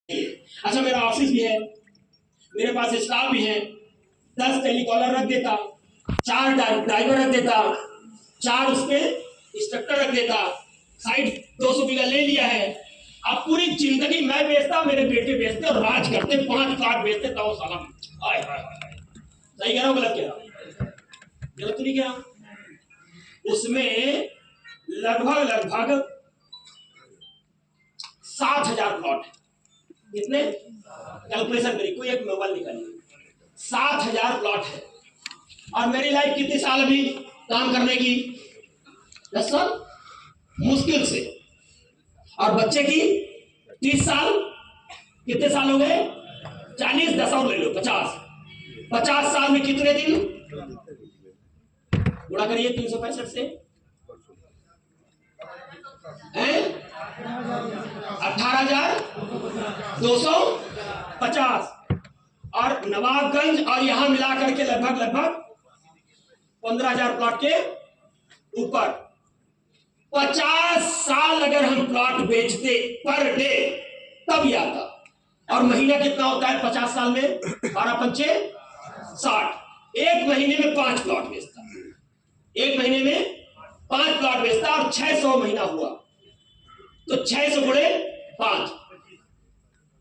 अच्छा, मेरा ऑफिस भी है, मेरे पास स्टाफ भी है, 10 टेलीकॉलर रख देता, 4 ड्राइवर रख देता, 4 उसपे इंस्ट्रक्टर रख देता, साइड 200 बीघा ले लिया है। अब पूरी जिंदगी मैं बेचता, मेरे बेटे बेचते और राज करते, 5 लाख बेचते, तो सलाम। हाय हाय हाय, सही कह रहा हूं गलत कह रहा हूं? गलत नहीं कह रहा। उसमें लगभग 7,000 प्लॉट है। कितने? कैलकुलेशन करिए, कोई एक मोबाइल निकालिए। 7,000 प्लॉट है। और मेरी लाइफ कितनी साल अभी काम करने की? 10 साल मुश्किल से। और बच्चे की 30 साल। कितने साल हो गए? 40, 10 और ले लो 50। 50 साल में कितने दिन? गुणा करिए 365 से। 18,250। और नवाबगंज और यहां मिला करके लगभग 15,000 प्लॉट के ऊपर। 50 साल अगर हम प्लॉट बेचते पर डे तब ये आता। और महीना कितना होता है 50 साल में? 12 पंचे 60। एक महीने में 5 प्लॉट बेचता, एक महीने में 5 प्लॉट बेचता। और 600 महीना हुआ तो 600 गुणे 5,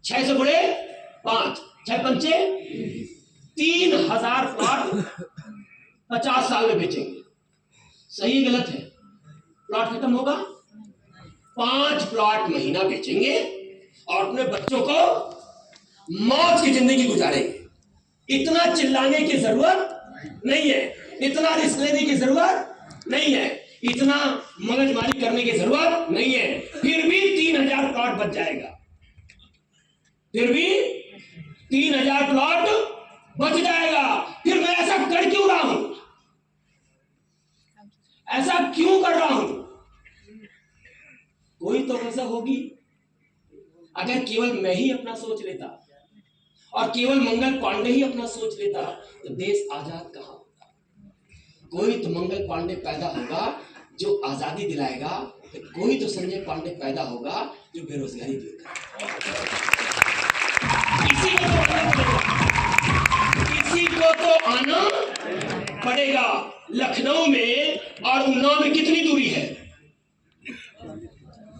600 गुणे 5, 6 पंचे 3,000 प्लॉट 50 साल में बेचेंगे। सही गलत है? प्लॉट खत्म होगा, 5 प्लॉट महीना बेचेंगे और अपने बच्चों को मौज की जिंदगी गुजारेंगे। इतना चिल्लाने की जरूरत नहीं है, इतना रिस्क लेने की जरूरत नहीं है, इतना मगजमारी करने की जरूरत नहीं है। फिर भी 3,000 प्लॉट बच जाएगा, फिर भी 3,000 प्लॉट बच जाएगा। फिर मैं ऐसा कर क्यों रहा हूं? ऐसा क्यों कर रहा हूं? कोई तो वजह होगी। अगर केवल मैं ही अपना सोच लेता और केवल मंगल पांडे ही अपना सोच लेता तो देश आजाद कहां होता? कोई तो मंगल पांडे पैदा होगा जो आजादी दिलाएगा, तो कोई तो संजय पांडे पैदा होगा जो बेरोजगारी दूर करेगा। किसी को तो आना पड़ेगा। लखनऊ में और उन्नाव में कितनी दूरी है?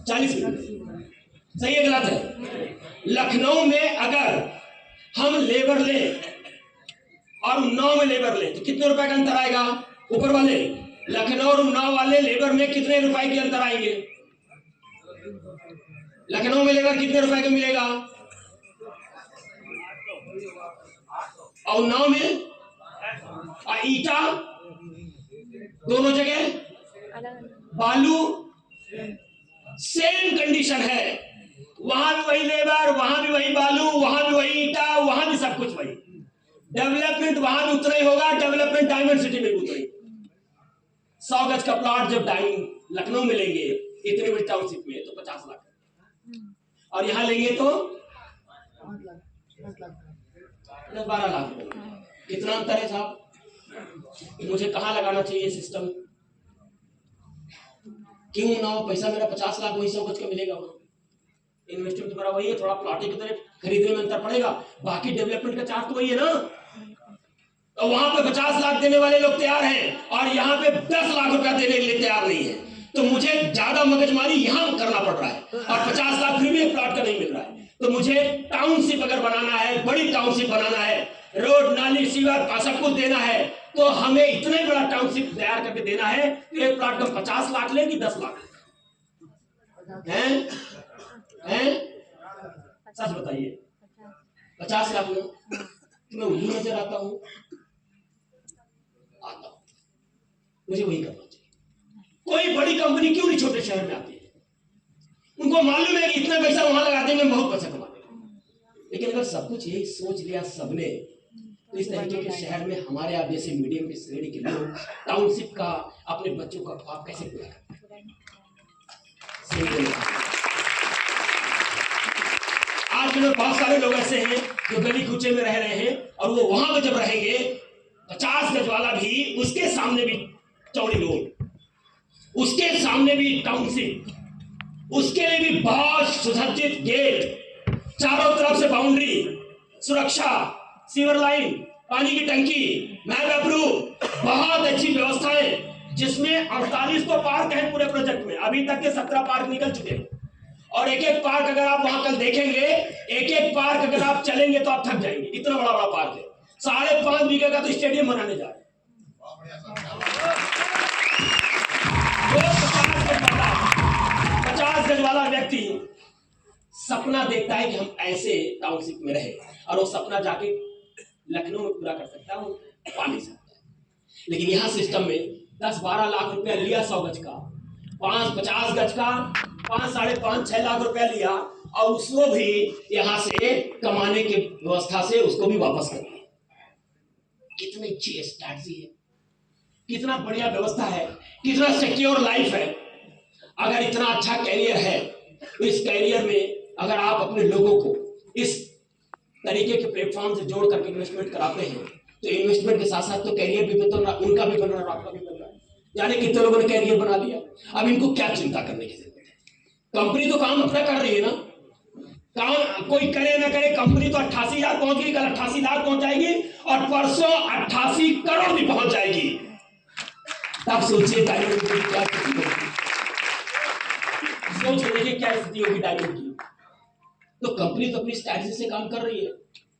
40 मिनट। सही है गलत है? लखनऊ में अगर हम लेबर लें और उन्नाव में लेबर लें तो कितने रुपए का अंतर आएगा? ऊपर वाले लखनऊ और उन्नाव वाले लेबर में कितने रुपए के अंतर आएंगे? लखनऊ में लेबर कितने रुपए का मिलेगा और उन्नाव में? ईटा दोनों जगह, बालू सेम कंडीशन है। वहां भी वही लेबर, वहां भी वही बालू, वहां भी वही ईटा, वहां भी सब कुछ वही। डेवलपमेंट वहां भी उतना ही होगा, डेवलपमेंट डायमंड सिटी में भी उतना ही। 100 गज का प्लॉट जब डायमंड लखनऊ में लेंगे इतनी बड़ी टाउनशिप में तो 50 लाख, और यहां लेंगे तो 12 लाख। कितना अंतर है साहब? मुझे कहां लगाना चाहिए सिस्टम? क्यों ना हो पैसा मेरा 50 लाख वही 100 गज का मिलेगा। वहां इन्वेस्टमेंट तुम्हारा वही है, थोड़ा प्लॉट की तरफ खरीदने में अंतर पड़ेगा, बाकी डेवलपमेंट का चार्ज तो वही है ना। तो वहां पे 50 लाख देने वाले लोग तैयार हैं और यहाँ पे 10 लाख रुपया देने के लिए तैयार नहीं है। तो मुझे ज्यादा मगजमारी यहाँ करना पड़ रहा है और 50 लाख फिर भी एक प्लॉट का नहीं मिल रहा है। तो मुझे टाउनशिप अगर बनाना है, बड़ी टाउनशिप बनाना है, रोड नाली सीवर सब कुछ देना है, तो हमें इतना ही बड़ा टाउनशिप तैयार करके देना है। एक प्लॉट का 50 लाख ले कि 10 लाख हैं? सच बताइए, 50 लाख लो। मैं उल्लू नजर आता हूं? आता हूं। मुझे वही करना चाहिए। कोई बड़ी कंपनी क्यों नहीं छोटे शहर में आती है? उनको मालूम है कि इतना पैसा वहां लगा देंगे, बहुत पैसा कमा देंगे। लेकिन अगर सब कुछ यही सोच लिया सबने, तो इस तरीके के शहर में हमारे आप जैसे मीडियम की श्रेणी के लोग टाउनशिप का अपने बच्चों का ख्वाब कैसे पूरा करते हैं? आज में बहुत सारे लोग ऐसे हैं जो गली कूचे में रह रहे हैं और वो वहां पर जब रहेंगे 50 गज वाला भी, उसके सामने भी चौड़ी रोड, उसके सामने भी टाउनशिप, उसके लिए भी बहुत सुसज्जित गेट, चारों तरफ से बाउंड्री, सुरक्षा, सीवर लाइन, पानी की टंकी, मैप अप्रूव, बहुत अच्छी व्यवस्थाएं, जिसमें 48 तो पार्क है पूरे प्रोजेक्ट में। अभी तक के 17 पार्क निकल चुके हैं और एक एक पार्क अगर आप वहां कल देखेंगे, एक एक पार्क अगर आप चलेंगे तो आप थक जाएंगे, इतना बड़ा बड़ा पार्क है। 5.5 बीघे का तो स्टेडियम बनाने जा रहे हैं। 50 गज वाला व्यक्ति सपना देखता है कि हम ऐसे टाउनशिप में रहे, और वो सपना जाके लखनऊ में पूरा कर सकता है, वो पा नहीं सकता। लेकिन यहाँ सिस्टम में 10-12 लाख रुपया लिया 100 गज का, 50 गज का 5, 5.5, 6 लाख रुपया लिया, और उसको भी यहाँ से कमाने की व्यवस्था से उसको भी वापस कर दिया। कितनी अच्छी स्ट्रैटेजी है, कितना बढ़िया व्यवस्था है, कितना सिक्योर लाइफ है। अगर इतना अच्छा कैरियर है तो इस कैरियर में अगर आप अपने लोगों को इस तरीके के प्लेटफॉर्म से जोड़ करके इन्वेस्टमेंट कराते हैं, तो इन्वेस्टमेंट के साथ साथ तो कैरियर भी तो उनका भी बन रहा है, आपका भी बन रहा है। यानी कितने लोगों ने कैरियर बना लिया। अब इनको क्या चिंता करने की जरूरत है? कंपनी तो काम अपना कर रही है ना, काम कोई करे ना करे, कंपनी तो 88,000 पहुंच गई, कल 88 लाख पहुंच जाएगी और परसों 88 करोड़ भी पहुंच जाएगी। तब सोचिए डायमंड की क्या स्थिति होगी, सोच लीजिए क्या स्थिति होगी डायमंड की। तो कंपनी तो अपनी स्ट्रैटेजी से काम कर रही है।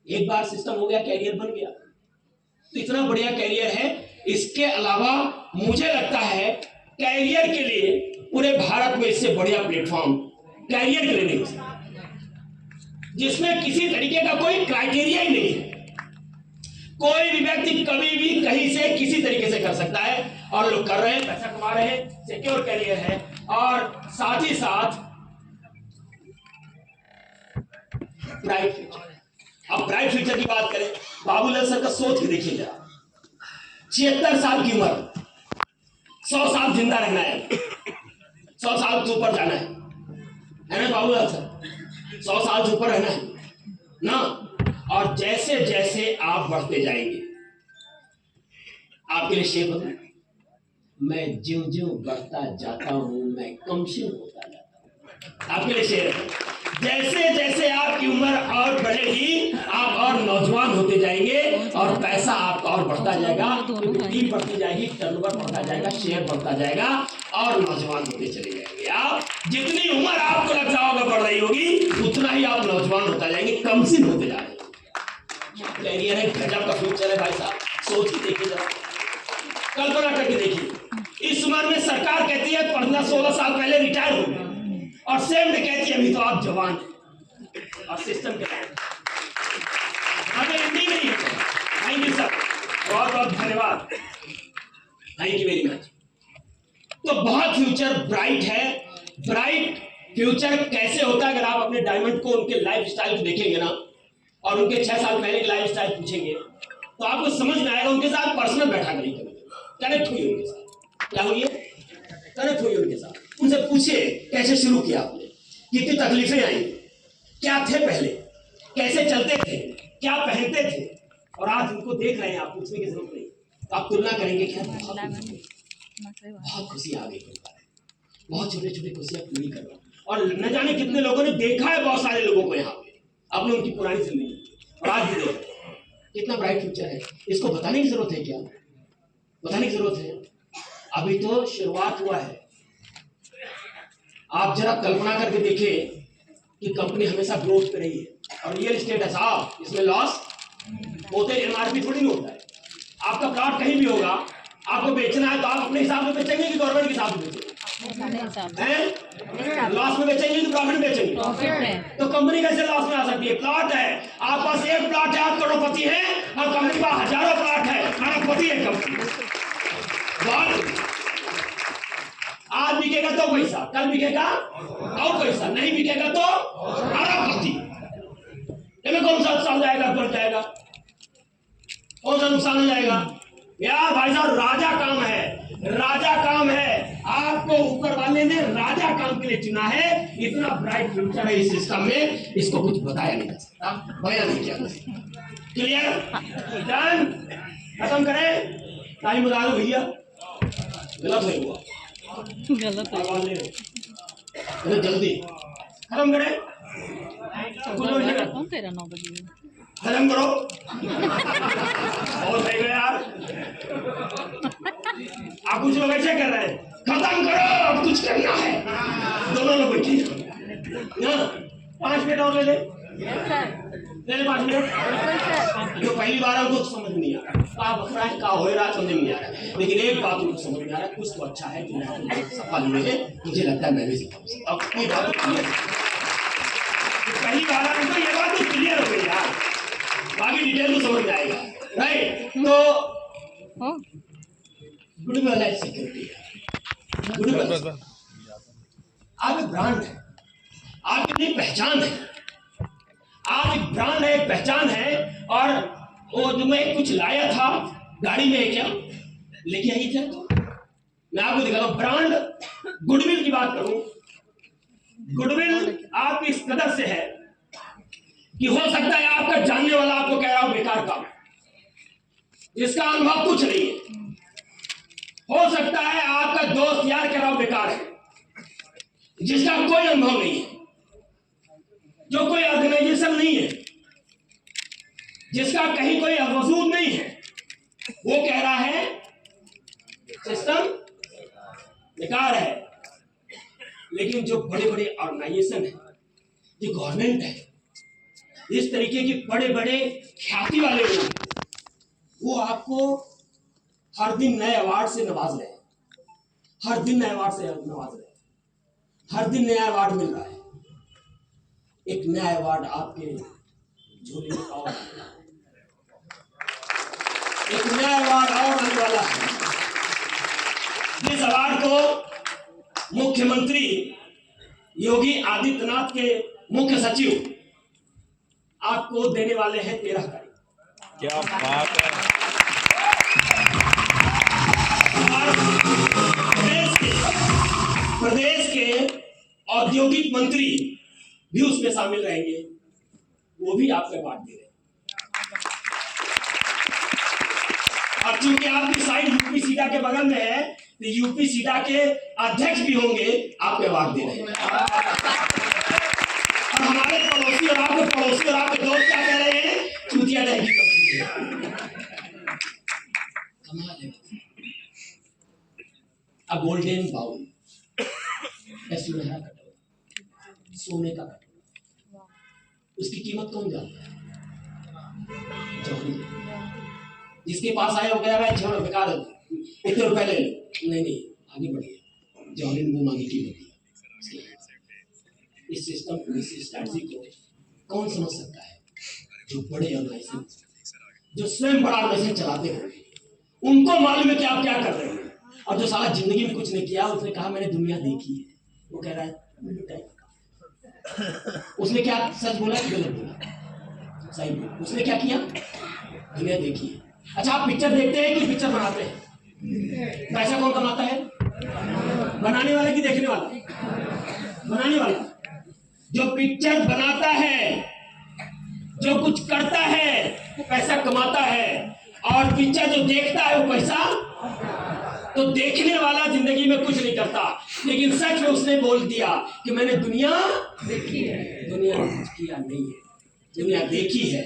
एक बार सिस्टम हो गया, कैरियर बन गया, तो इतना बढ़िया कैरियर है। इसके अलावा मुझे लगता है कैरियर के लिए पूरे भारत में इससे बढ़िया प्लेटफॉर्म कैरियर के लिए नहीं हो सकता, जिसमें किसी तरीके का कोई क्राइटेरिया ही नहीं है। कोई भी व्यक्ति कभी भी कहीं से किसी तरीके से कर सकता है, और लोग कर रहे हैं, पैसा कमा रहे हैं, सिक्योर कैरियर है, और साथ ही साथ ब्राइट फ्यूचर। अब ब्राइट फ्यूचर की बात करें, बाबूलाल सर का सोच के देखिए जरा, 76 साल की उम्र, 100 साल जिंदा रहना है, 100 साल से ऊपर जाना है ना बाबूलाल सर, 100 साल से ऊपर रहना है ना। और जैसे जैसे आप बढ़ते जाएंगे, आपके लिए शेर बताऊं, मैं ज्यों ज्यों बढ़ता जाता हूं मैं कमसिन होता जाता हूं। आपके लिए शेर है, जैसे जैसे आपकी उम्र और बढ़ेगी आप और नौजवान होते जाएंगे, और पैसा आपका और बढ़ता जाएगा, टीम बढ़ती जाएगी, टर्नओवर बढ़ता जाएगा, शेयर बढ़ता जाएगा, और नौजवान होते चले जाएंगे। आप जितनी उम्र आपको लगता होगा बढ़ रही होगी, उतना ही आप नौजवान होता जाएंगे, कमसिन होते जा रहे हैं। कैरियर है, गजब का फ्यूचर है भाई साहब, सोच के देखिए जरा, कल्पना करके देखिए। इस उम्र में सरकार कहती है 15-16 साल पहले रिटायर हो गए, और सेम डे कहती है अभी तो आप जवान हैं, और सिस्टम के आगे एंडिंग नहीं है। थैंक यू सर, बहुत बहुत धन्यवाद, थैंक यू वेरी मच। तो बहुत फ्यूचर ब्राइट है। ब्राइट फ्यूचर कैसे होता है, अगर आप अपने डायमंड को उनके लाइफ स्टाइल को देखेंगे ना, और उनके 6 साल पहले की लाइफ स्टाइल पूछेंगे, तो आपको समझ में आएगा। उनके साथ पर्सनल बैठा करिए, कनेक्ट हुई उनके साथ, क्या हुई, कनेक्ट हुई उनके साथ, उनसे पूछिए कैसे शुरू किया आपने, कितनी तकलीफें आई, क्या थे पहले, कैसे चलते थे, क्या पहनते थे, और आज उनको देख रहे हैं आप, पूछने की जरूरत नहीं, तो आप तुलना करेंगे क्या बहुत खुशी आ गई, बहुत छोटे छोटे खुशियां पूरी कर रहा हूं। और न जाने कितने लोगों ने देखा है, बहुत सारे लोगों को यहाँ पे आपने उनकी पुरानी जिंदगी, और आज भी देख कितना ब्राइट फ्यूचर है। इसको बताने की जरूरत है क्या, बताने की जरूरत है? अभी तो शुरुआत हुआ है। आप जरा कल्पना करके देखिए कि कंपनी हमेशा ग्रोथ कर रही है, और रियल एस्टेट है साहब, इसमें लॉस होते, एमआरपी थोड़ी नहीं होता है। आपका प्लॉट कहीं भी होगा, आपको बेचना है तो आप अपने हिसाब से बेचेंगे कि गवर्नमेंट के हिसाब से बेचेंगे? लॉस में बेचेंगे कि प्रॉफिट में बेचेंगे? तो कंपनी कैसे लॉस में आ सकती है? प्लॉट है, आप पास एक प्लॉट है, आप करोड़पति हैं, और कंपनी का हजारों प्लॉट है, अरबपति है कंपनी। आज बिकेगा तो पैसा, कल बिकेगा और पैसा, नहीं बिकेगा तो अरबपति। इसमें कौन सा नुकसान जाएगा, बढ़ जाएगा, कौन सा नुकसान हो जाएगा? यार भाई साहब, राजा काम है, राजा काम है, आपको ऊपर वाले ने राजा काम के लिए चुना है। इतना ब्राइट फ्यूचर है इस सिस्टम में, इसको कुछ बताया नहीं जा सकता, बयान नहीं किया जा सकता। क्लियर, डन, खत्म करें, टाइम बता दो भैया, गलत नहीं हुआ, गलत जल्दी खत्म करें। कौन तेरा 9 बजे हजम करो और सही यार। आप कुछ लोग ऐसे कर रहे हैं, खत्म करो अब कुछ करना है। दोनों लोग बैठिए ना, 5 मिनट और ले ले 5 मिनट। जो पहली बार है उनको समझ नहीं आ रहा का बकरा है का हो रहा समझ नहीं आ रहा, लेकिन एक बात उनको समझ में आ रहा है, कुछ तो अच्छा है जो सफल हुए हैं। मुझे लगता है मैं भी सीखा अब अपनी बात क्लियर, पहली बार है तो ये बात तो क्लियर हो गई यार, बाकी डिटेल तो समझ में आएगा। राइट, तो गुड लाइफ सिक्योरिटी, गुड आप एक ब्रांड है, आप अपनी पहचान है, आप एक ब्रांड है, पहचान है। और वो जो मैं कुछ लाया था गाड़ी में क्या लेके आई थे, तो मैं आपको दिखाता हूं ब्रांड गुडविल की बात करूं। गुडविल आप इस कदर से है कि हो सकता है आपका जानने वाला आपको कह रहा हो बेकार काम, जिसका अनुभव कुछ नहीं है। हो सकता है आपका दोस्त यार कह रहा हो बेकार है, जिसका कोई अनुभव नहीं है, जो कोई ऑर्गेनाइजेशन नहीं है, जिसका कहीं कोई वजूद नहीं है, वो कह रहा है सिस्टम बेकार है। लेकिन जो बड़े बड़े ऑर्गेनाइजेशन है, जो गवर्नमेंट है, इस तरीके के बड़े बड़े ख्याति वाले लोग, वो आपको हर दिन नए अवार्ड से नवाज रहे हैं, हर दिन नए अवार्ड से नवाज रहे हैं, हर दिन नया अवार्ड मिल रहा है। एक नया अवार्ड आपके झोले में और एक नया अवार्ड और आने वाला है। इस अवार्ड को मुख्यमंत्री योगी आदित्यनाथ के मुख्य सचिव आपको देने वाले हैं 13 तारीख। क्या बात है। प्रदेश के औद्योगिक मंत्री भी उसमें शामिल रहेंगे, वो भी आपको अवार्ड दे रहे हैं। और चूंकि आपकी साइड यूपी सीडा के बगल में है, तो यूपी सीडा के अध्यक्ष भी होंगे, आपको अवार्ड दे रहे हैं। और हमारे पड़ोसी और आपके दोस्त क्या कह रहे हैं, चूतिया दही की कंपनी है। अ गोल्डन बाउल, सुनहरा कटोरा, सोने का कटोरा, उसकी कीमत कौन जानता है? जौहरी। जिसके पास आया हो गया भाई छोड़ो बेकार है, इतने रुपए ले लो, नहीं आगे बढ़िए, जौहरी ने मांगी कीमत। इस सिस्टम को, इस स्ट्रैटेजी को कौन समझ सकता है? जो बड़े ऑर्गेनाइजेशन, जो स्वयं बड़ा ऑर्गेनाइजेशन चलाते हैं, उनको मालूम है कि आप क्या कर रहे हैं। और जो साला जिंदगी में कुछ नहीं किया, उसने कहा मैंने दुनिया देखी है, वो कह रहा है उसने क्या सच बोला कि गलत बोला? सही बोला। उसने क्या किया? दुनिया देखी है। अच्छा, आप पिक्चर देखते हैं कि पिक्चर बनाते हैं? पैसा कौन कमाता है? बनाने वाला कि देखने वाला? बनाने वाला। जो पिक्चर बनाता है, जो कुछ करता है, वो पैसा कमाता है। और पिक्चर जो देखता है वो पैसा, तो देखने वाला जिंदगी में कुछ नहीं करता, लेकिन सच में उसने बोल दिया कि मैंने दुनिया देखी है। दुनिया ने कुछ किया नहीं है, दुनिया देखी है,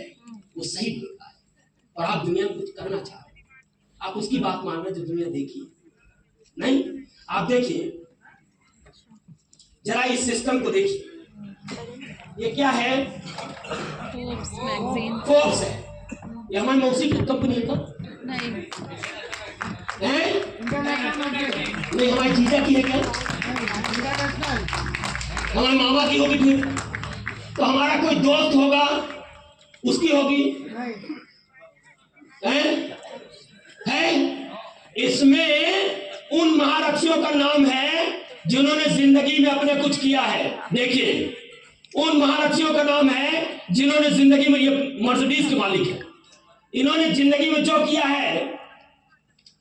वो सही बोलता है। और आप दुनिया में कुछ करना चाह रहे हैं, आप उसकी बात मान रहे जो दुनिया देखी नहीं। आप देखिए जरा इस सिस्टम को देखिए, ये क्या है? फोर्ब्स है। ये हमारी मौसी की कंपनी है क्या? नहीं, हमारी जीजा की है क्या? हमारे मामा की होगी, फिर तो हमारा कोई दोस्त होगा उसकी होगी, है? इसमें उन महारथियों का नाम है जिन्होंने जिंदगी में अपने कुछ किया है। देखिए, उन महारथियों का नाम है जिन्होंने जिंदगी में, ये मर्सिडीज के मालिक है, इन्होंने जिंदगी में जो किया है,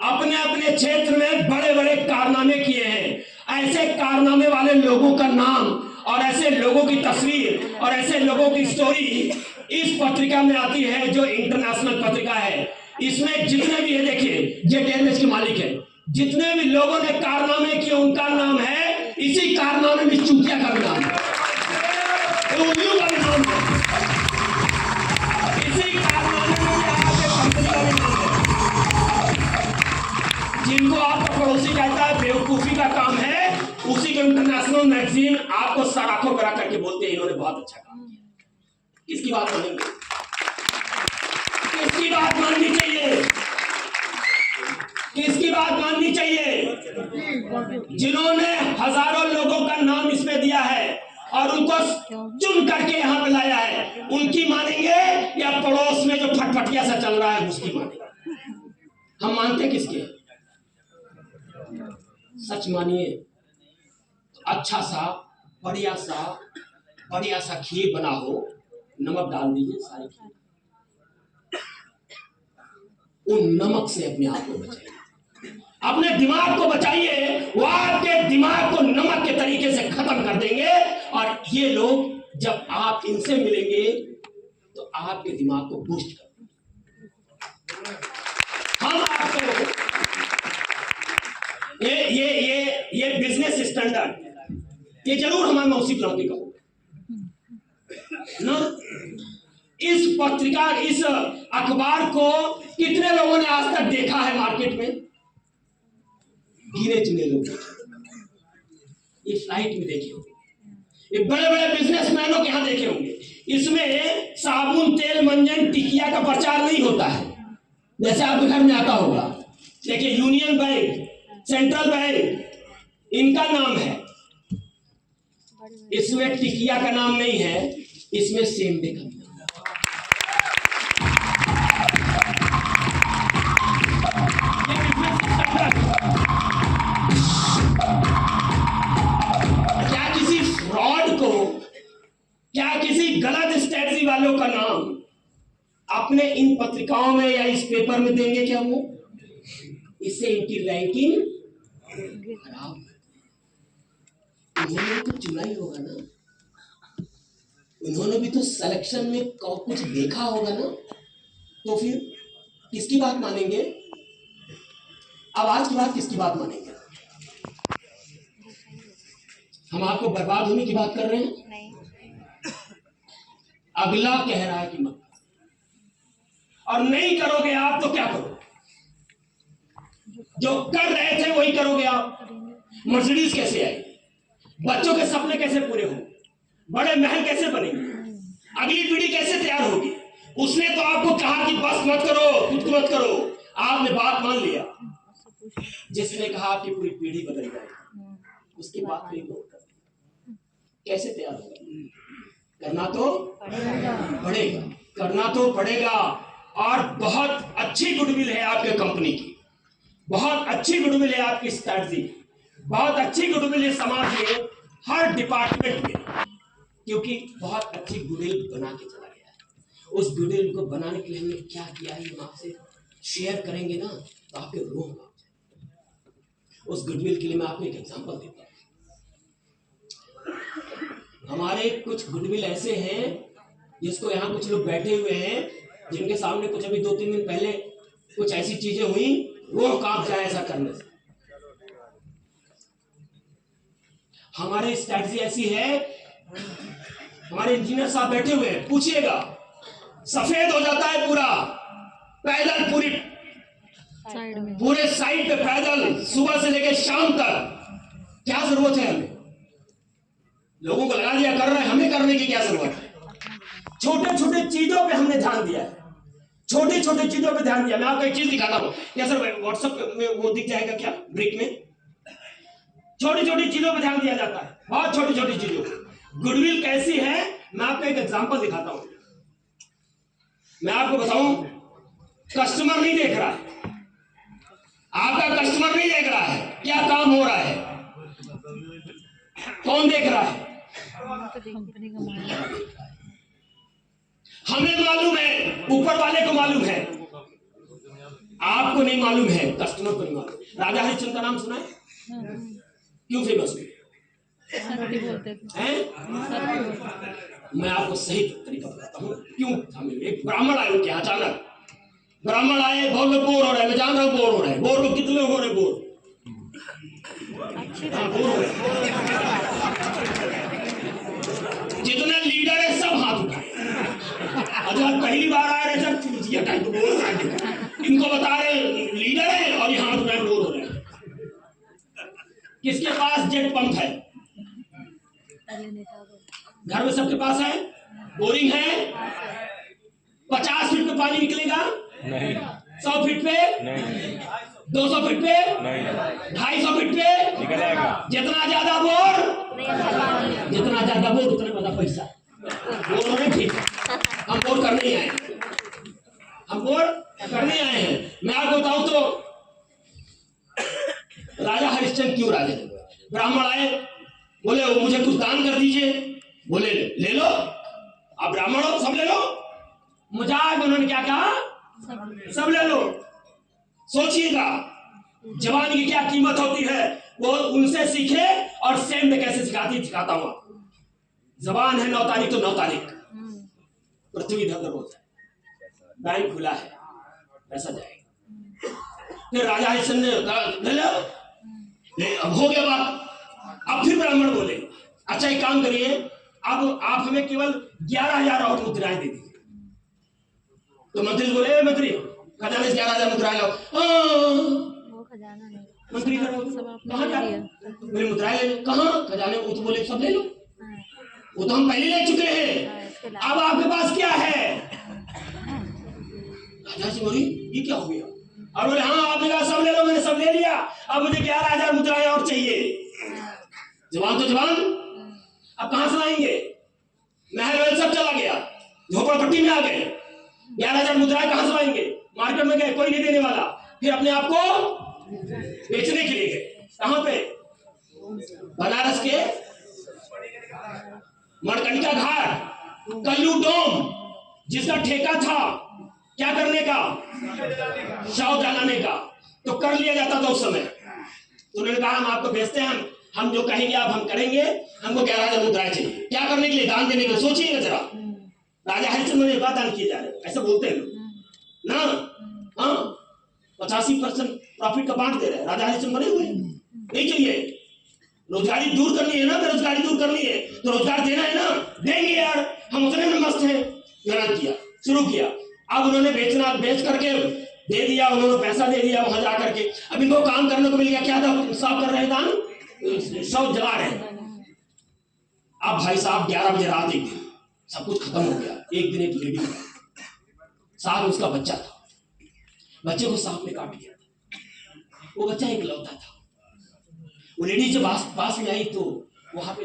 अपने अपने क्षेत्र में बड़े बड़े कारनामे किए हैं। ऐसे कारनामे वाले लोगों का नाम और ऐसे लोगों की तस्वीर और ऐसे लोगों की स्टोरी इस पत्रिका में आती है, जो इंटरनेशनल पत्रिका है। इसमें जितने भी है, देखिए जेट एयरवेज के मालिक है, जितने भी लोगों ने कारनामे किए उनका नाम है, इसी कारनामे में चूतिया का भी नाम है। वो उल्लू का भी नाम है। इसी कारखाने में आपके कंपनी का भी नाम है। जिनको आपका पड़ोसी कहता है बेवकूफी का काम है, उसी को इंटरनेशनल मैगजीन आपको सराखों पर करके बोलते हैं इन्होंने बहुत अच्छा काम किया। किसकी बात मानेंगे? किसकी बात माननी चाहिए? किसकी बात माननी चाहिए? जिन्होंने हजारों लोगों का नाम इसमें दिया है और उनको चुन करके यहां पे लाया है, उनकी मानेंगे या पड़ोस में जो फटफटिया सा चल रहा है उसकी मानेंगे? हम मानते किसके? सच मानिए, अच्छा सा बढ़िया सा खीर बना हो, नमक डाल दीजिए सारी खीर, उन नमक से अपने आप को बचाइए, अपने दिमाग को बचाइए। वो आपके दिमाग को नमक के तरीके से खत्म कर देंगे और ये लोग जब आप इनसे मिलेंगे तो आपके दिमाग को बूस्ट कर देंगे। हम आपको ये बिजनेस स्टैंडर्ड ये जरूर हमारे मौसी लौकी का होगा ना। इस पत्रिका इस अखबार को कितने लोगों ने आज तक देखा है मार्केट में? गिने चुने लोग ये फ्लाइट में देखे होंगे, ये बड़े बड़े बिजनेसमैनों के यहां देखे होंगे। इसमें साबुन तेल मंजन टिकिया का प्रचार नहीं होता है जैसे आपके घर में आता होगा। देखिए यूनियन बैंक, सेंट्रल बैंक, इनका नाम है, इसमें टिकिया का नाम नहीं है, इसमें सेंधे का नाम है। क्या किसी फ्रॉड को, क्या किसी गलत स्ट्रेटजी वालों का नाम अपने इन पत्रिकाओं में या इस पेपर में देंगे क्या वो? इससे इनकी रैंकिंग खराब। उन्होंने तो चुना ही होगा ना, उन्होंने भी तो सिलेक्शन में कुछ देखा होगा ना, तो फिर किसकी बात मानेंगे? आवाज की बात किसकी बात मानेंगे? हम आपको बर्बाद होने की बात कर रहे हैं? नहीं। अगला कह रहा है कि मत, और नहीं करोगे आप तो क्या करोगे? जो कर रहे थे वही करोगे आप। मर्सिडीज कैसे आएगी? बच्चों के सपने कैसे पूरे होंगे? बड़े महल कैसे बनेंगे? अगली पीढ़ी कैसे तैयार होगी? उसने तो आपको कहा कि बस मत करो, खुद को मत करो, आपने बात मान लिया। जिसने कहा आपकी पूरी पीढ़ी बदल जाएगी, उसकी बात नहीं नोट कर, कैसे तैयार होगा? करना तो पड़ेगा, करना तो पड़ेगा। और बहुत अच्छी गुडविल है आपके कंपनी की, बहुत अच्छी गुडविल है आपकी स्ट्रैटेजी, बहुत अच्छी गुडविल है समाज में हर डिपार्टमेंट में, क्योंकि बहुत अच्छी गुडविल बना के चला गया है। उस गुडविल को बनाने के लिए हमने क्या किया है हम आपसे शेयर करेंगे ना, तो आपके रूह में उस गुडविल के लिए मैं आपको एक एग्जांपल देता हूं। हमारे कुछ गुडविल ऐसे हैं जिसको यहाँ कुछ लोग बैठे हुए हैं जिनके सामने कुछ अभी 2-3 दिन पहले कुछ ऐसी चीजें हुई, वो कांप जाए ऐसा करने से। हमारी स्ट्रैटेजी ऐसी है, हमारे इंजीनियर साहब बैठे हुए हैं, पूछिएगा, सफेद हो जाता है पूरा पैदल, पूरे साइड पे पैदल सुबह से लेकर शाम तक। क्या जरूरत है हमें? लोगों को लगा दिया कर रहे हैं, हमें करने की क्या जरूरत है? छोटे छोटे चीजों पे हमने ध्यान दिया है, छोटी छोटी चीजों पे ध्यान दिया। मैं आपको एक चीज दिखाता हूं, क्या सर व्हाट्सएप में वो दिख जाएगा क्या ब्रेक में? छोटी छोटी चीजों पे ध्यान दिया जाता है, बहुत छोटी छोटी चीजों। गुडविल कैसी है मैं आपको एक एग्जांपल दिखाता हूं। मैं आपको बताऊं, कस्टमर नहीं देख रहा है, आपका कस्टमर नहीं देख रहा है क्या काम हो रहा है, कौन देख रहा है? हमें मालूम है, ऊपर वाले को मालूम है, आपको नहीं मालूम है, कस्टमर को नहीं मालूम। राजा हरिश्चंद्र का नाम सुना है? क्यों फेमस हुए हैं? मैं आपको सही तरीका बताता हूँ क्यों। एक ब्राह्मण आए उनके, अचानक ब्राह्मण आए, बहुत लोग बोर हो रहे हैं, मैं जान रहा हूँ बोर हो रहे हैं। बोर लोग कितने लोग हो रहे हैं? बोर, हाँ बोर हो रहे हैं। जितने लीडर आज पहली बार आए रहे सर, चूतिया टाइप बोल रहा है, इनको बता रहे लीडर है और यहाँ तो बोर हो रहे हैं। किसके पास जेट पंप है? घर में सबके पास है। बोरिंग है। 50 फीट पे पानी निकलेगा? नहीं। 100 फीट पे? नहीं। 200 फीट पे? नहीं। 250 फीट पे? निकल आएगा। जितना ज्यादा बोर उतना ज्यादा पैसा। बोर होने ठीक है, हम बोर करने ही आए हैं, हम बोर करने आए हैं। मैं आपको बताऊं तो राजा हरिश्चंद्र क्यों राजा थे? ब्राह्मण आए, बोले वो मुझे कुछ दान कर दीजिए। बोले ले लो, आप ब्राह्मण हो, सब ले लो। मजाक उन्होंने क्या कहा? सब ले लो। सोचिएगा जवान की क्या कीमत होती है, वो उनसे सीखे। और सेम में कैसे सिखाता हूं। जबान है 9 तारीख तो 9 तारीख, पृथ्वी धर रोज है, बैंक खुला है, पैसा जाएगा। फिर राजा हरिश्चंद्र ने कहा ले लो, अब हो गया बात। अब फिर ब्राह्मण बोले अच्छा एक काम करिए, अब आप हमें केवल 11,000 और मुद्राएं दे दीजिए। तो मंत्री बोले मंत्री खजाने से 11,000 मुद्राएं लाओ। मंत्री कहाँ जा मेरी मुद्राएं ले लो। कहाँ खजाने? वो तो बोले सब ले लो, वो तो हम पहले ले चुके हैं, अब आपके पास क्या है? राजा से बोली ये क्या हो गया? और बोले हाँ आपने कहा सब ले लो, मैंने सब ले लिया, अब मुझे 11,000 मुद्राएं और चाहिए। जवान तो जवान, अब कहां से लाएंगे? महल सब चला गया, झोपड़पट्टी में आ गए, 11,000 मुद्राएं कहां से लाएंगे? मार्केट में गए, कोई नहीं देने वाला। फिर अपने आप को बेचने के लिए गए। कहां पे? बनारस के मणकनिका घाट, कल्लू डोम, जिसका ठेका था क्या करने का? शव जलाने का। तो कर लिया जाता था उस समय। तो उन्होंने कहा हम आपको बेचते हैं, हम जो कहेंगे आप हम करेंगे, हमको 11,000 मुद्राएं चाहिए। क्या करने के लिए? दान देने के लिए। सोचिएगा जरा, राजा हरिश्चंद्र ने बात दान किए जा रहे, ऐसे बोलते हैं लोग ना। हाँ 85% प्रॉफिट का बांट दे रहे हैं, राजा हरिश्चंद्र बने हुए। नहीं चाहिए, रोजगारी दूर करनी है ना, बेरोजगारी दूर करनी है तो रोजगार देना है ना, देंगे यार, हम उतने में मस्त हैं। ऐलान किया, शुरू किया। अब उन्होंने बेच करके दे दिया, उन्होंने पैसा दे दिया वहां जाकर के। अब इनको काम करने को मिल गया, क्या था? साफ कर रहे हैं, दान शव जला रहे हैं। अब भाई साहब 11 बजे रात, एक दिन सब कुछ खत्म हो गया। एक दिन एक लेडी साहब, उसका बच्चा था, बच्चे को सांप ने काट दिया था। वो बच्चा इकलौता था। वो लेडी जब पास में आई तो वहां पे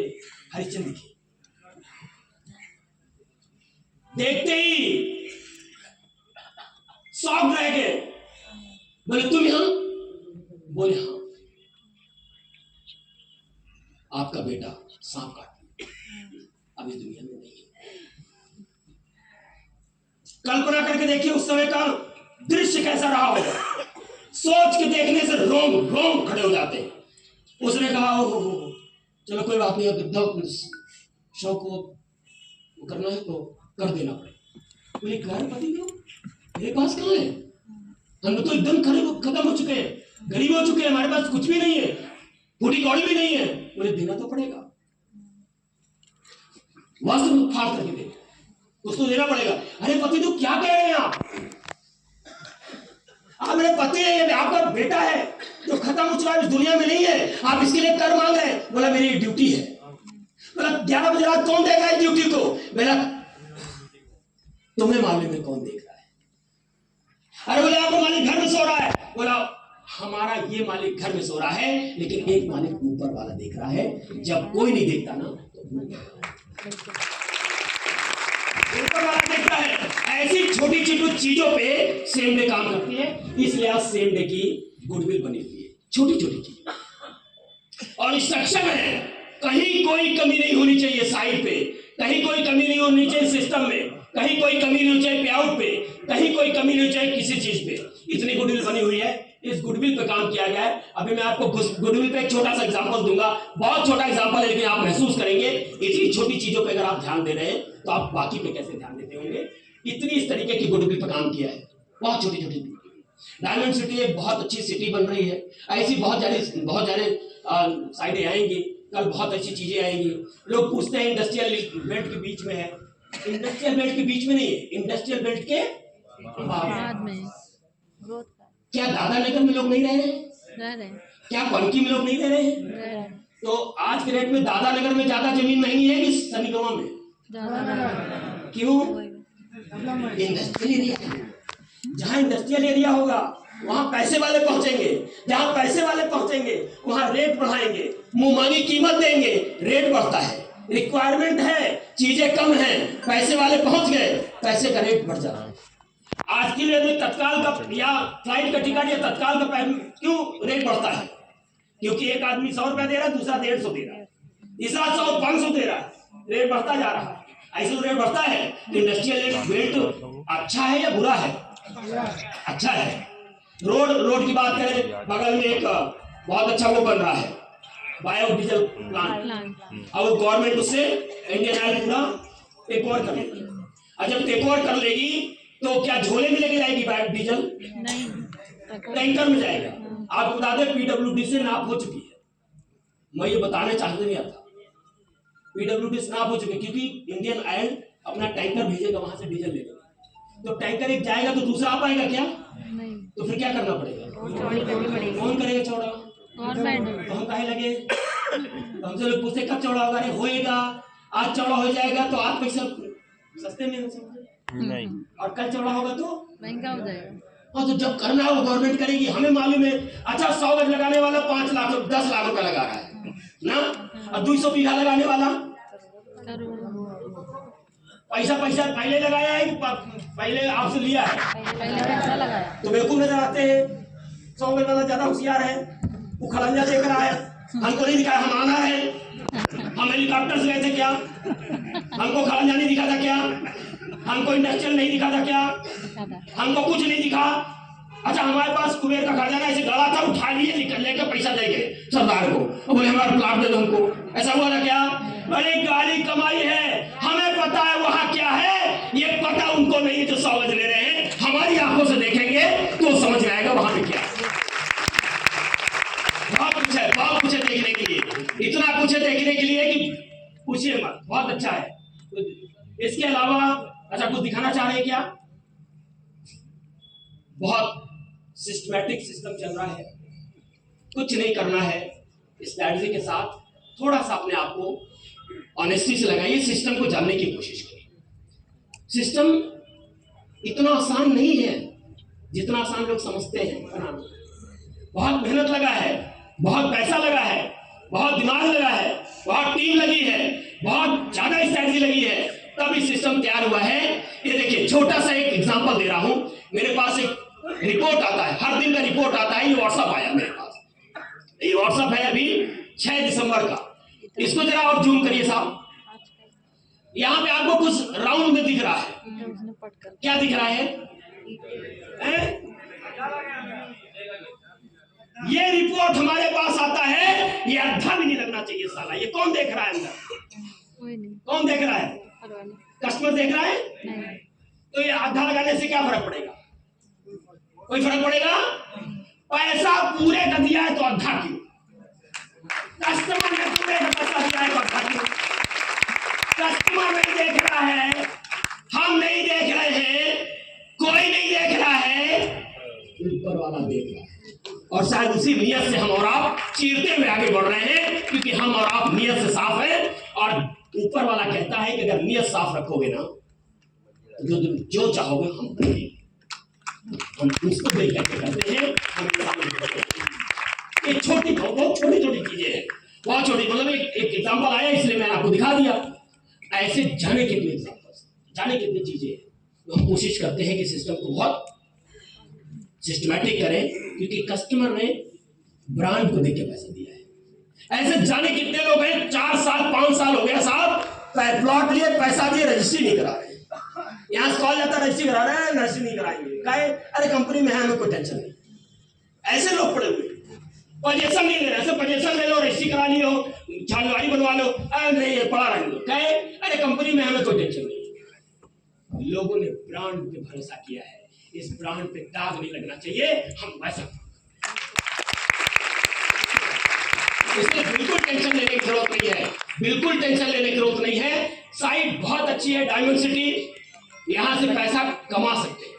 हरिश्चंद्र दिखे। देखते ही शॉक रह गए। बोले तुम यहां? बोले हाँ, आपका बेटा सांप काट अब इस दुनिया में नहीं है। कल्पना करके देखिए उस समय का दृश्य कैसा रहा होगा। सोच के देखने से रोम खड़े हो जाते हैं। उसने कहा ओ चलो कोई बात नहीं, अब शव को करना है तो कर देना पड़ेगा। बोले पति को मेरे पास कहाँ है? हम तो एकदम खत्म हो चुके हैं, गरीब हो चुके हैं, हमारे पास कुछ भी नहीं है, फूटी कौड़ी भी नहीं है। बोले देना तो पड़ेगा, वस्त्र फाड़ करके दे, उसको देना पड़ेगा। अरे पति तो क्या कह रहे हैं आप मेरे पति है, आपका बेटा है जो खत्म हो चुका है, इस दुनिया में नहीं है, आप इसके लिए कर मांग रहे हैं। बोला मेरी ड्यूटी है। बोला 11 बजे रात कौन देख रहा है ड्यूटी को? बोला तुम्हें मालूम है कौन देख रहा है? अरे बोले आपका मालिक घर में सो रहा है। बोला हमारा ये मालिक घर में सो रहा है, लेकिन एक मालिक ऊपर वाला देख रहा है। जब कोई नहीं देखता ना तो ऊपर वाला देखता है। ऐसी छोटी छोटी चीजों पे सेम डे काम करती है, इसलिए आज सेम डे की गुडविल बनी हुई है, छोटी छोटी चीज। और सक्षम है, कहीं कोई कमी नहीं होनी चाहिए साइड पे, कहीं कोई कमी नहीं होनी चाहिए सिस्टम में, कहीं कोई कमी नहीं होनी चाहिए पे आउट पे, कहीं कोई कमी नहीं होनी चाहिए किसी चीज पे। इतनी गुडविल बनी हुई है, इस गुडविल पे काम किया गया है। अभी मैं आपको गुडविल पे एक छोटा सा एग्जांपल दूंगा, बहुत छोटा एग्जांपल है, लेकिन आप महसूस करेंगे इतनी छोटी चीजों पे अगर आप ध्यान दे रहे हैं तो आप बाकी पे कैसे ध्यान देते होंगे। इतनी इस तरीके की गुडविल पे काम किया है, बहुत छोटी छोटी। डायमंड सिटी एक बहुत अच्छी सिटी बन रही है, ऐसी बहुत सारे साइडें आएंगी, कल बहुत अच्छी चीजें आएंगी। लोग पूछते हैं इंडस्ट्रियल बेल्ट के बीच में है, इंडस्ट्रियल बेल्ट के बीच में नहीं है, इंडस्ट्रियल बेल्ट के बाद। बाद में ग्रोथ का क्या दादानगर में लोग नहीं रह रहे हैं? रह रहे हैं, क्या बनकी में लोग नहीं रह रहे हैं? रह रहे हैं तो आज के रेट में दादानगर में ज्यादा जमीन महंगी है कि सनीगवा में? ज्यादा क्यों? इंडस्ट्रियल एरिया है। जहाँ इंडस्ट्रियल एरिया होगा वहां पैसे वाले पहुंचेंगे, जहां पैसे वाले पहुंचेंगे वहां रेट बढ़ाएंगे, मुंहमांगी कीमत देंगे, रेट बढ़ता है। रिक्वायरमेंट है, चीजें कम है, पैसे वाले पहुंच गए, पैसे का रेट बढ़ जाता है। आज के लिए तत्काल का या फ्लाइट का टिकट या तत्काल का क्यों रेट बढ़ता है? क्योंकि एक आदमी 100 रुपया दे रहा है, दूसरा 150 दे रहा है, तीसरा 100 500 दे रहा है, रेट बढ़ता जा रहा है। ऐसे रेट बढ़ता है। इंडस्ट्रियल बेल्ट अच्छा है या बुरा है? अच्छा है। रोड की बात करें, बगल में एक बहुत अच्छा वो बन रहा है, बायोडीजल प्लांट। अब गवर्नमेंट उससे इंडियन ऑयल पूरा टेक ओवर कर लेगी, और जब टेक ओवर कर लेगी तो क्या झोले में लेके जाएगी बायोडीजल? नहीं, टैंकर में जाएगा। आपको बता दें पीडब्ल्यूडी से नाप हो चुकी है, मैं ये बताने चाहते नहीं आता, पीडब्ल्यूडी से नाप हो चुकी है, क्योंकि इंडियन ऑयल अपना टैंकर भेजेगा वहां से डीजल लेकर, तो टैंकर एक जाएगा तो दूसरा आ पाएगा क्या? नहीं, तो फिर क्या करना पड़ेगा? चौड़ी करनी पड़ेगी। कौन करेगा चौड़ा? गवर्नमेंट। तो हम काहे लगे? तो हमसे लोग पूछते कब चौड़ा होगा? अरे होएगा, आज चौड़ा हो जाएगा तो आज पैसा सस्ते में हो सकते नहीं, और कल चौड़ा होगा तो महंगा हो जाएगा। और तो जब करना हो गवर्नमेंट करेगी, हमें मालूम है। अच्छा 100 गज लगाने वाला 5 लाख 10 लाख रुपया लगा रहा है ना, और 200 बीघा लगाने वाला पैसा पहले लगाया है, पहले आपसे लिया है, पहले पैसा लगाया। तो बेवकूफ नजर आते हैं। 100 गज वाला ज्यादा होशियार है, वो खड़ंजा देकर आया, हमको नहीं दिखाया हम आना है, हम हेलीकॉप्टर से गए थे क्या? हमको खड़ंजा नहीं दिखा था क्या? हमको इंडस्ट्रियल नहीं दिखा था क्या? हमको कुछ नहीं दिखा। अच्छा हमारे पास कुबेर का खजाना ऐसे गड़ा था, उठा लिए निकल लेकर पैसा दे गए सरदार को, और बोले हमारा प्लाट दे दो हमको। ऐसा हुआ था क्या? बड़ी गाली कमाई है, हमें पता है वहां क्या है, ये पता उनको नहीं है जो 100 गज ले रहे हैं। हमारी आंखों से देखेंगे तो समझ में आएगा वहां पे क्या है। बहुत कुछ है देखने के लिए, इतना कुछ है देखने के लिए कि पूछिए मत। बहुत अच्छा है। इसके अलावा अच्छा कुछ दिखाना चाह रहे हैं क्या? बहुत सिस्टमैटिक सिस्टम चल रहा है, कुछ नहीं करना है। स्ट्रैटेजी के साथ थोड़ा सा अपने आप को ऑनेस्टी से लगाइए, सिस्टम को जानने की कोशिश करिए। सिस्टम इतना आसान नहीं है जितना आसान लोग समझते हैं बनाना। बहुत मेहनत लगा है, बहुत पैसा लगा है, बहुत दिमाग लगा है, बहुत टीम लगी है, बहुत ज्यादा स्ट्रैटेजी लगी है, तब ये सिस्टम तैयार हुआ है। ये देखिए छोटा सा एक एग्जांपल दे रहा हूं। मेरे पास एक रिपोर्ट आता है, हर दिन का रिपोर्ट आता है। ये व्हाट्सएप आया मेरे पास, ये व्हाट्सएप है अभी 6 दिसंबर का। इसको जरा और जूम करिए साहब। यहाँ पे आपको कुछ राउंड में दिख रहा है, क्या दिख रहा है? ये रिपोर्ट हमारे पास आता है, ये आधा भी नहीं लगना चाहिए साला। ये कौन देख रहा है अंदर? कोई नहीं। कौन देख रहा है? कस्टमर देख रहा है? नहीं। तो ये आधा लगाने से क्या फर्क पड़ेगा? कोई फर्क पड़ेगा? पैसा पूरे का दिया है तो आधा क्यों? कस्टमर ने पूरे का पैसा दिया है तो आधा क्यों? कस्टमर नहीं देख रहा है, हम नहीं देख रहे हैं, कोई नहीं देख रहा है, ऊपर वाला देख रहा है। और शायद उसी नियत से हम और आप चीरते हुए आगे बढ़ रहे हैं, क्योंकि हम और आप नियत से साफ है। और ऊपर वाला कहता है कि अगर नियत साफ रखोगे ना तो जो चाहोगे हम करेंगे। हम उसको देख करके करते हैं, ये छोटी बहुत छोटी चीजें हैं, बहुत छोटी। मतलब एक एग्जाम्पल आया इसलिए मैंने आपको दिखा दिया। ऐसे जाने कितने एग्जाम्पल्स, जाने कितनी चीजें हैं, तो हम कोशिश करते हैं कि सिस्टम को बहुत सिस्टमैटिक करें, क्योंकि कस्टमर ने ब्रांड को देख के पैसा दिया है। ऐसे जाने कितने लोग हैं 4 साल 5 साल हो गया साहब, प्लॉट लिए, पैसा दिए, रजिस्ट्री नहीं करा रहे। यहाँ कॉल जाता रजिस्ट्री करा रहे हैं, रजिस्ट्री नहीं कराएंगे, कहे अरे कंपनी में है, हमें कोई टेंशन नहीं। ऐसे लोग पड़े हुए, पोजीशन नहीं ले रहे। ऐसे पोजीशन ले लो, रजिस्ट्री करा लियो, जानकारी बनवा लो, अरे नहीं पड़ा रहेंगे, कहे अरे कंपनी में हमें कोई टेंशन नहीं। लोगों ने ब्रांड पे भरोसा किया है, इस ब्रांड पे दाग नहीं लगना चाहिए, हम वैसा इसलिए बिल्कुल टेंशन लेने की जरूरत नहीं है, बिल्कुल टेंशन लेने की जरूरत नहीं है। साइट बहुत अच्छी है, डायमंड सिटी, यहां से पैसा कमा सकते हैं।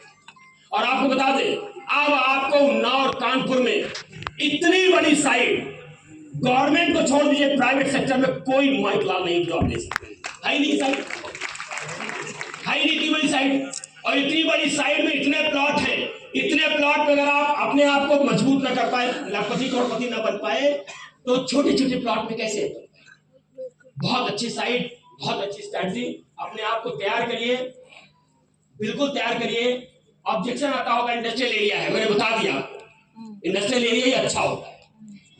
और आपको बता दें, अब आपको उन्नाव और कानपुर में इतनी बड़ी साइट, गवर्नमेंट को छोड़ दीजिए, प्राइवेट सेक्टर में कोई माइक ला नहीं जो आप ले सकते हैं। है नहीं साइट, है नहीं इतनी बड़ी साइट। और इतनी बड़ी साइट में इतने प्लॉट हैं, इतने प्लॉट में अगर आप अपने आप को मजबूत न कर पाए, लखपति करोड़पति न बन पाए, तो छोटे छोटे प्लॉट में कैसे? बहुत अच्छी साइट, बहुत अच्छी स्ट्रैटेजी, अपने आप को तैयार करिए, बिल्कुल तैयार करिए। ऑब्जेक्शन आता होगा, इंडस्ट्रियल एरिया है, मैंने बता दिया आपको, इंडस्ट्रियल एरिया ही अच्छा होता है।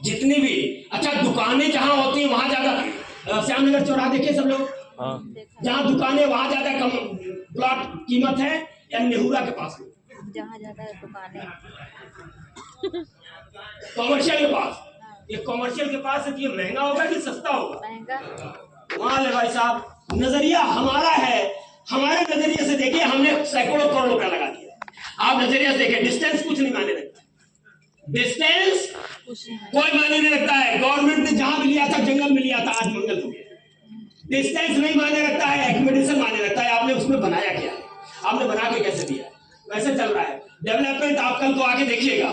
जितनी भी अच्छा दुकानें जहां होती हैं वहां ज्यादा, श्यामनगर चौराहा देखिए सब लोग, जहां दुकानें वहां ज्यादा कम प्लॉट कीमत है, या नेहुरा के पास जहाँ ज्यादा दुकानें, कॉमर्शियल के पास, ये कॉमर्शियल के पास है, ये महंगा होगा कि सस्ता होगा? महंगा। मान ले भाई साहब, नजरिया हमारा है, हमारे नजरिए से देखिए, हमने सैकड़ों करोड़ रुपया लगा दिया। आप नजरिया से देखिए, डिस्टेंस कुछ नहीं मायने रखता, डिस्टेंस कोई मायने नहीं रखता है। गवर्नमेंट ने जहां भी लिया था जंगल में लिया था, आज मंगल हो गया। डिस्टेंस नहीं मायने रखता है, एक्सपेक्टेशन मायने रखता है। आपने उसमें बनाया क्या है, आपने बना के कैसे दिया है, वैसे चल रहा है डेवलपमेंट। आप कल को आके देखिएगा,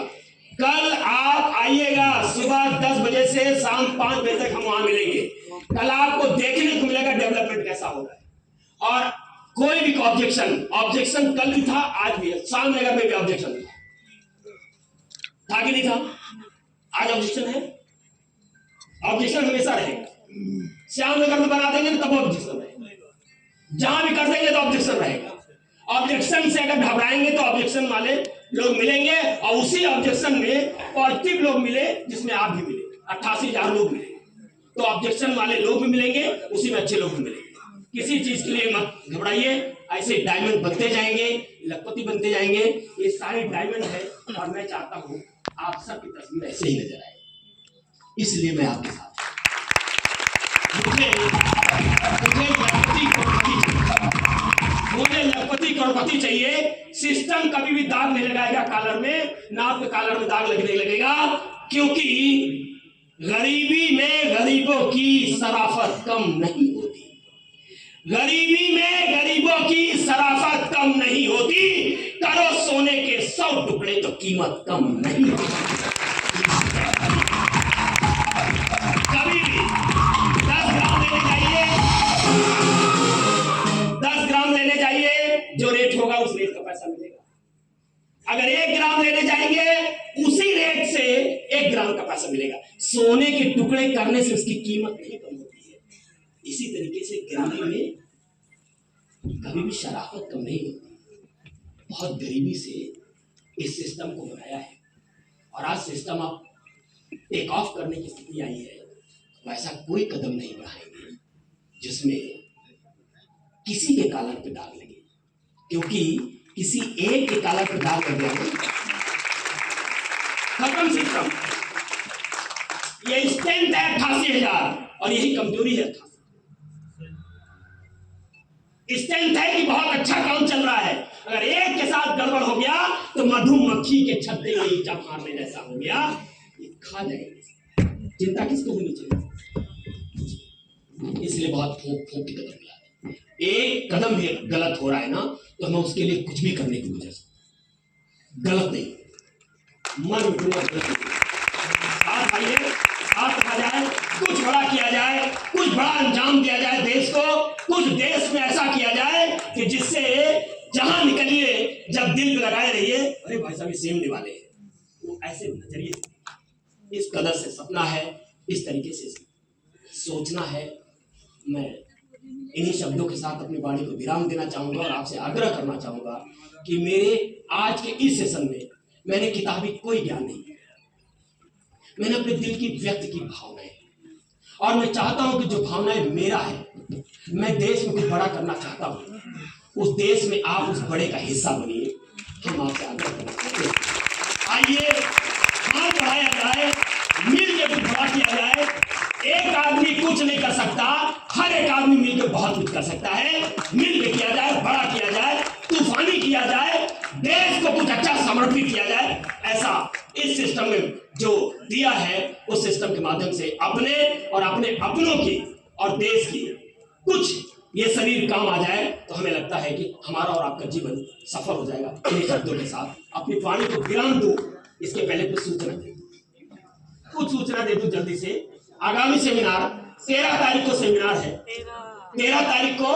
कल आप आइएगा सुबह 10 बजे से शाम 5 बजे तक हम वहां मिलेंगे। कल आपको देखने को मिलेगा डेवलपमेंट कैसा हो रहा है। और कोई भी ऑब्जेक्शन कल भी था, आज भी है, श्यामनगर में भी ऑब्जेक्शन था कि नहीं था? आज ऑब्जेक्शन है, ऑब्जेक्शन हमेशा रहेगा। श्यामनगर में बना देंगे तब ऑब्जेक्शन रहेगा, जहां भी कर देंगे तो ऑब्जेक्शन रहेगा। ऑब्जेक्शन से अगर घबराएंगे तो ऑब्जेक्शन वाले लोग मिलेंगे, और उसी ऑब्जेक्शन में पॉजिटिव लोग मिले, जिसमें आप भी मिले, 88,000 लोग मिले, तो ऑब्जेक्शन वाले लोग भी मिलेंगे, उसी में अच्छे लोग भी मिलेंगे। किसी चीज के लिए मत घबराइए, ऐसे डायमंड बनते जाएंगे, लखपति बनते जाएंगे। ये सारे डायमंड है, और मैं चाहता हूं आप सबकी तस्वीर ऐसे ही नजर आए, इसलिए मैं आपके साथ मुझे लखपति करोड़पति चाहिए। सिस्टम कभी भी दाग नहीं लगाएगा कॉलर में, ना आपके कॉलर में दाग लगने लगेगा, क्योंकि गरीबी में गरीबों की शराफत कम नहीं होती, गरीबी में गरीबों की शराफत कम नहीं होती। करो सोने के 100 टुकड़े तो कीमत कम नहीं होती। कभी भी 10 ग्राम लेने जाइए, 10 ग्राम लेने जाइए, जो रेट होगा उस रेट का पैसा मिलेगा। अगर 1 ग्राम लेने जाएंगे, उसी रेट से 1 ग्राम का पैसा मिलेगा। सोने के टुकड़े करने से उसकी कीमत नहीं कम होती है। इसी तरीके से गरीबी में कभी भी शराफत कम नहीं होती। बहुत गरीबी से इस सिस्टम को बनाया है, और आज सिस्टम आप टेक ऑफ करने की स्थिति आई है, वैसा कोई कदम नहीं बढ़ाएंगे जिसमें किसी के कॉलर पे दाग लगे, क्योंकि किसी एक के कॉलर पे दाग लग गया, खत्म सिस्टम। ये स्ट्रेंथ है 88,000, और यही कमजोरी है। स्ट्रेंथ है कि बहुत अच्छा काम चल रहा है, अगर एक के साथ गड़बड़ हो गया तो मधुमक्खी के छत्ते में ईंचा मारने जैसा हो गया, ये खा जाएंगे। चिंता किसको होनी चाहिए? इसलिए बहुत फूंक के कदम मिला, एक कदम भी गलत हो रहा है ना, तो हमें उसके लिए कुछ भी करने की वजह से गलत नहीं, मन गलत हाथ आइए, हाथ रखा जाए, कुछ बड़ा किया जाए, कुछ बड़ा अंजाम दिया जाए देश को, कुछ देश में ऐसा किया जाए कि जिससे जहां निकलिए जब दिल पे लगाए रहिए, अरे भाई साहब ये सेम निवाले हैं, वो ऐसे नजरिए से, इस कदर से सपना है, इस तरीके से सोचना है। मैं इन्हीं शब्दों के साथ अपनी वाणी को विराम देना चाहूंगा, और आपसे आग्रह करना चाहूंगा कि मेरे आज के इस सेशन में मैंने किताबी कोई ज्ञान नहीं, मैंने अपने दिल की व्यक्त की भावनाएं, और मैं चाहता हूं कि जो भावनाएं मेरा है, मैं देश में कुछ बड़ा करना चाहता हूं, उस देश में आप उस बड़े का हिस्सा बनिए। हम आपसे आग्रह करना चाहते हैं, आइए हाथ बढ़ाया जाए, मिलकर कुछ बड़ा किया जाए। एक आदमी कुछ नहीं कर सकता, हर एक आदमी मिलकर बहुत कुछ कर सकता है। मिलकर किया जाए, बड़ा किया जाए, तूफानी किया जाए, देश को कुछ अच्छा समर्पित किया जाए, ऐसा इस सिस्टम में जो दिया है उस सिस्टम के माध्यम से अपने और अपने अपनों की और देश की कुछ ये शरीर काम आ जाए तो हमें लगता है कि हमारा और आपका जीवन सफल हो जाएगा। इन शब्दों के साथ अपनी वाणी को विराम दूं, इसके पहले कुछ सूचना दे दूं जल्दी से। आगामी सेमिनार 13 तारीख को सेमिनार है। 13 तारीख को